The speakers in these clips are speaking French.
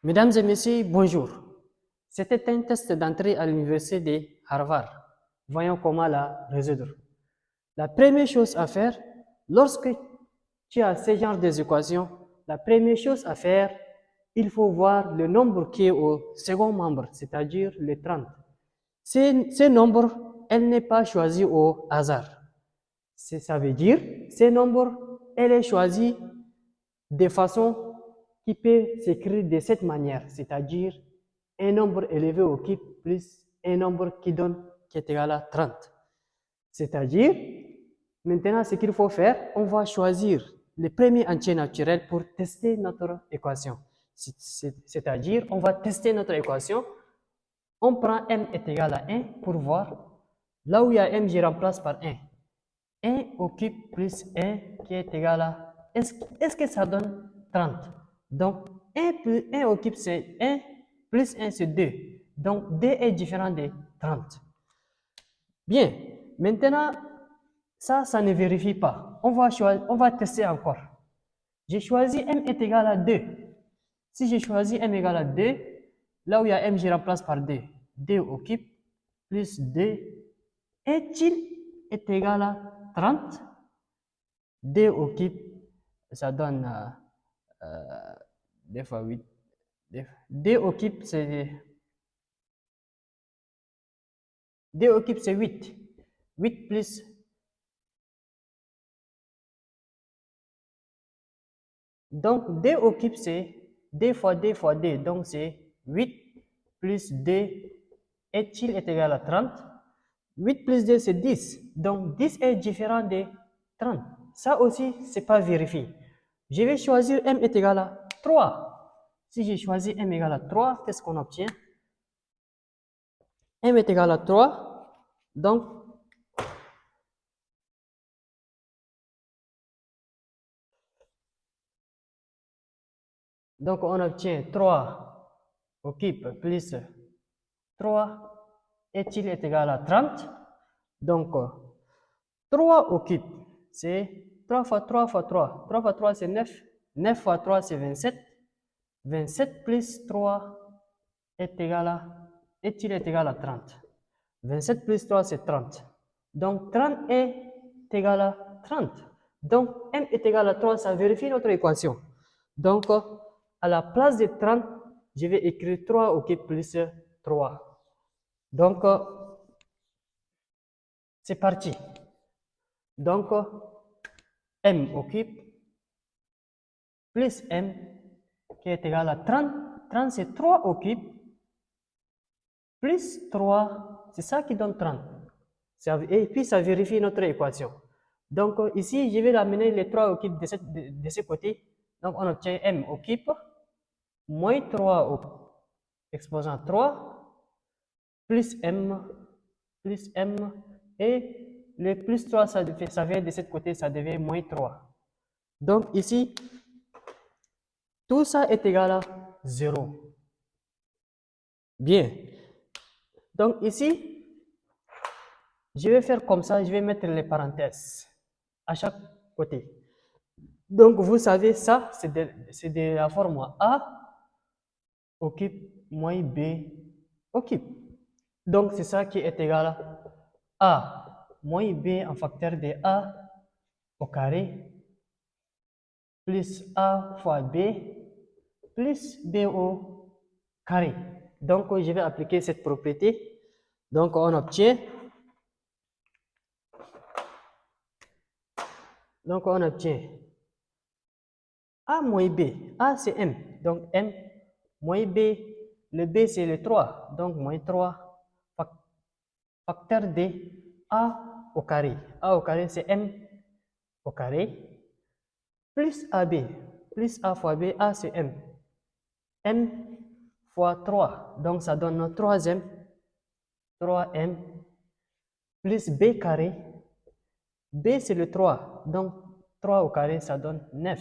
Mesdames et messieurs, bonjour. C'était un test d'entrée à l'université de Harvard. Voyons comment la résoudre. La première chose à faire, lorsque tu as ce genre d'équations, la première chose à faire, il faut voir le nombre qui est au second membre, c'est-à-dire le 30. Ce nombre, elle n'est pas choisi au hasard. Ça veut dire, ce nombre, elle est choisie de façon qui peut s'écrire de cette manière, c'est-à-dire un nombre élevé au cube plus un nombre qui est égal à 30. C'est-à-dire, maintenant, ce qu'il faut faire, on va choisir le premier entier naturel pour tester notre équation. C'est-à-dire, on va tester notre équation. On prend m est égal à 1 pour voir. Là où il y a m, je remplace par 1. 1 au cube plus 1 qui est égal à... Est-ce que ça donne 30? Donc, 1 au cube, c'est 1, plus 1, c'est 2. Donc, 2 est différent de 30. Bien, maintenant, ça ne vérifie pas. On va tester encore. J'ai choisi m est égal à 2. Si j'ai choisi m égal à 2, là où il y a m, je remplace par 2. 2 au cube plus 2 est égal à 30. 2 au cube, ça donne 2 fois 8. 2 au cube, c'est 2 au cube, c'est 8. 8 plus... Donc, 2 au cube, c'est 2 fois 2 fois 2. Donc, c'est 8 plus 2 est égal à 30. 8 plus 2, c'est 10. Donc, 10 est différent de 30. Ça aussi, ce n'est pas vérifié. Je vais choisir m est égal à 3. Si j'ai choisi m égal à 3, qu'est-ce qu'on obtient? M est égal à 3. Donc, on obtient 3 au cube plus 3 est égal à 30. Donc, 3 au cube, c'est 3 fois 3 fois 3. 3 fois 3, c'est 9. 9 fois 3, c'est 27. 27 plus 3 est égal à 30. 27 plus 3, c'est 30. Donc, 30 est égal à 30. Donc, m est égal à 3, ça vérifie notre équation. Donc, à la place de 30, je vais écrire 3 au cube plus 3. Donc, c'est parti. Donc, m au cube plus m qui est égal à 30. 30, c'est 3 au cube plus 3, c'est ça qui donne 30. Et puis, ça vérifie notre équation. Donc, ici, je vais l'amener les 3 au cube de ce côté. Donc, on obtient m au cube moins 3 au exposant 3 plus m et le plus 3, ça vient de ce côté, ça devient moins 3. Donc, ici, tout ça est égal à 0. Bien. Donc, ici, je vais faire comme ça, je vais mettre les parenthèses à chaque côté. Donc, vous savez, ça, c'est de la forme A au cube moins B au cube. Donc, c'est ça qui est égal à A moins B en facteur de A au carré plus A fois B plus B au carré. Donc, je vais appliquer cette propriété. Donc, on obtient A moins B. A, c'est M. Donc, M moins B. Le B, c'est le 3. Donc, moins 3 facteur de A au carré. A au carré, c'est M au carré. Plus AB. Plus A fois B. A, c'est M. M fois 3. Donc, ça donne 3M. 3M plus B carré. B, c'est le 3. Donc, 3 au carré, ça donne 9.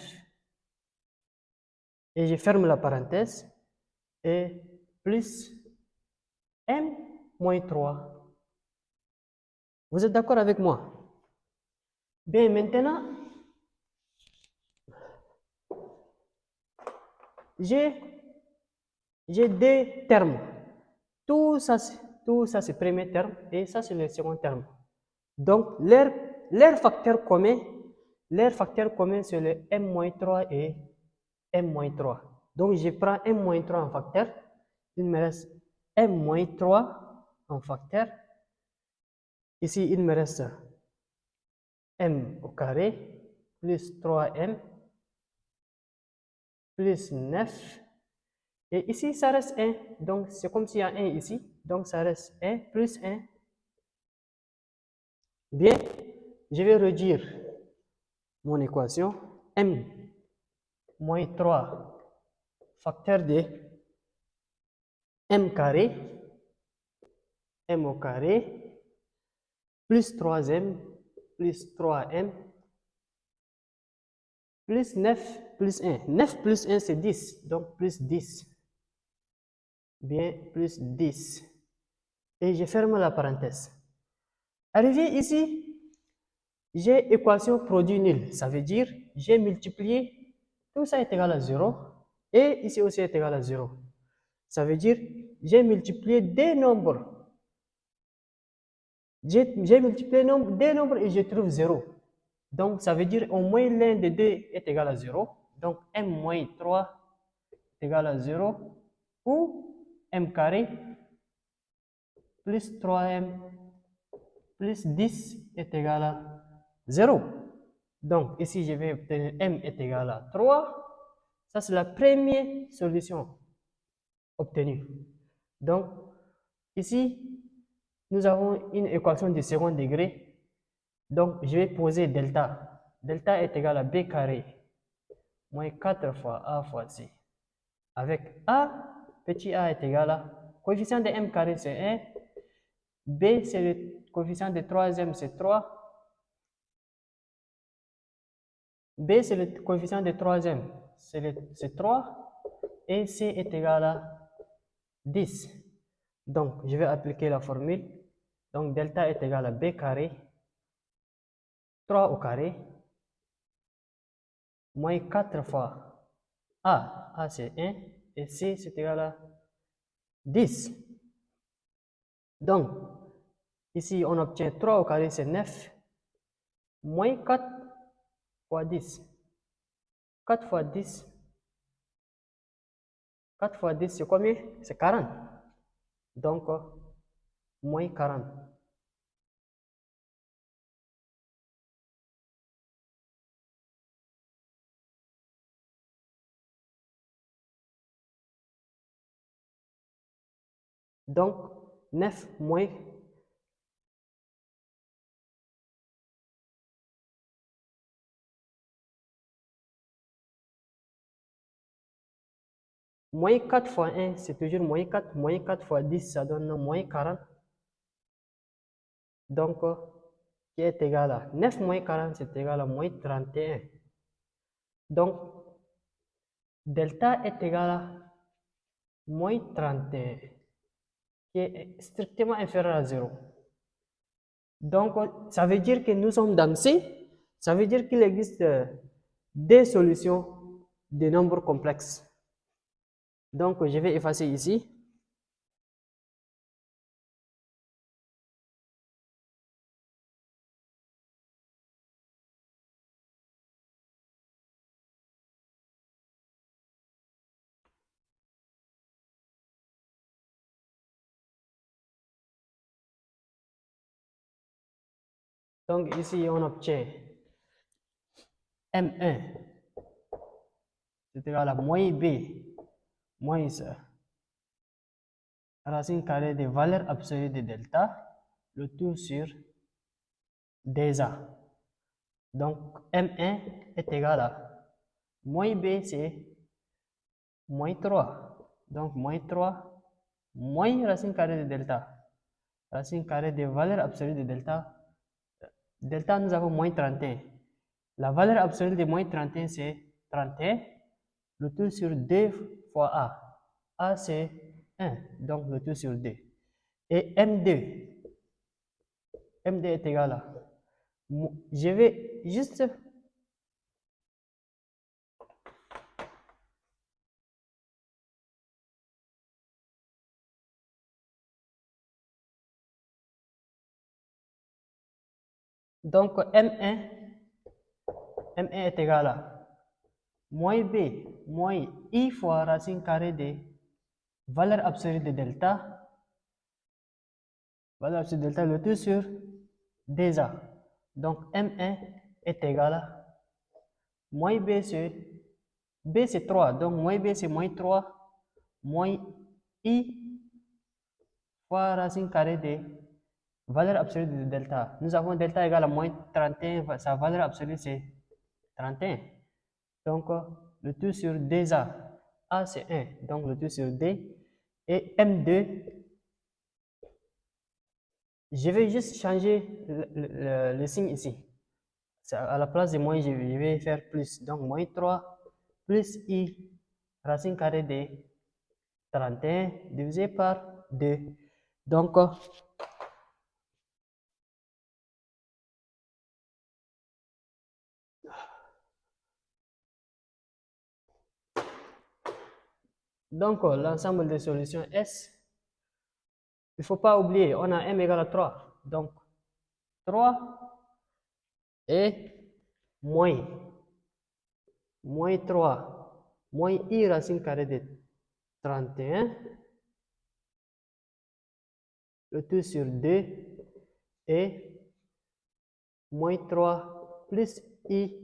Et je ferme la parenthèse. Et plus M moins 3. Vous êtes d'accord avec moi? Bien, maintenant, j'ai j'ai deux termes. Tout ça, c'est le premier terme et ça, c'est le second terme. Donc, leur facteur commun, c'est le m-3 et m-3. Donc, je prends m-3 en facteur. Il me reste m-3 en facteur. Ici, il me reste m au carré plus 3m plus 9. Et ici, ça reste 1. Donc, c'est comme s'il y a 1 ici. Donc, ça reste 1 plus 1. Bien, je vais réduire mon équation. M moins 3 facteur de m carré, m au carré, plus 3m, plus 3m, plus 9, plus 1. 9 plus 1, c'est 10. Donc, plus 10. Bien, plus 10. Et je ferme la parenthèse. Arrivé ici, j'ai équation produit nul. Ça veut dire, j'ai multiplié, tout ça est égal à 0. Et ici aussi est égal à 0. Ça veut dire, j'ai multiplié des nombres. J'ai multiplié des nombres et je trouve 0. Donc, ça veut dire au moins l'un des deux est égal à 0. Donc, m moins 3 est égal à 0. Ou m carré plus 3m plus 10 est égal à 0. Donc, ici, je vais obtenir m est égal à 3. Ça, c'est la première solution obtenue. Donc, ici, nous avons une équation du second degré. Donc, je vais poser delta. Delta est égal à b carré moins 4 fois a fois c. Avec a, petit a est égal à, coefficient de m carré c'est 1, b c'est le coefficient de troisième c'est 3, b c'est le coefficient de troisième c'est 3, et c est égal à 10. Donc, je vais appliquer la formule. Donc, delta est égal à b carré, 3 au carré, moins 4 fois a c'est 1, et c c'est égal à 10. Donc, ici on obtient 3 au carré c'est 9, moins 4 fois 10. 4 fois 10, 4 fois 10 c'est combien? C'est 40. Donc, moins 40. Donc, 9 moins 4 fois 1, c'est toujours moins 4. Moins 4 fois 10, ça donne moins 40. Donc, qui est égal à 9 moins 40, c'est égal à moins 31. Donc, delta est égal à moins 31, qui est strictement inférieur à 0. Donc, ça veut dire que nous sommes dans C. Ça veut dire qu'il existe des solutions de nombres complexes. Donc, je vais effacer ici. Donc, ici, on obtient M1, c'est égal à moins B, moins racine carrée des valeurs absolues de delta, le tout sur dA. Donc, M1 est égal à moins B, c'est moins 3. Donc, moins 3, moins racine carrée de delta. Racine carrée des valeurs absolues de delta. Delta, nous avons moins 31. La valeur absolue de moins 31, c'est 31. Le tout sur 2 fois A. A, c'est 1. Donc, le tout sur 2. Et M2. M2 est égal à. Je vais juste Donc, M1 est égal à moins B moins I fois racine carrée de valeur absolue de delta, le tout sur dA. Donc, M1 est égal à moins B sur B c'est 3, donc moins B c'est moins 3 moins I fois racine carrée de valeur absolue de delta. Nous avons delta égale à moins 31, sa valeur absolue c'est 31. Donc, le tout sur dA, A c'est 1, donc le tout sur D, et M2, je vais juste changer le signe ici. À la place de moins, je vais faire plus, donc moins 3 plus I racine carrée de 31 divisé par 2. Donc, l'ensemble des solutions S, il ne faut pas oublier, on a M égale à 3. Donc, 3 et moins 3 moins I racine carrée de 31, le tout sur 2 et moins 3 plus I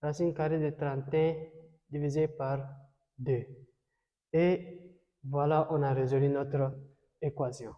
racine carrée de 31 divisé par 2. Et voilà, on a résolu notre équation.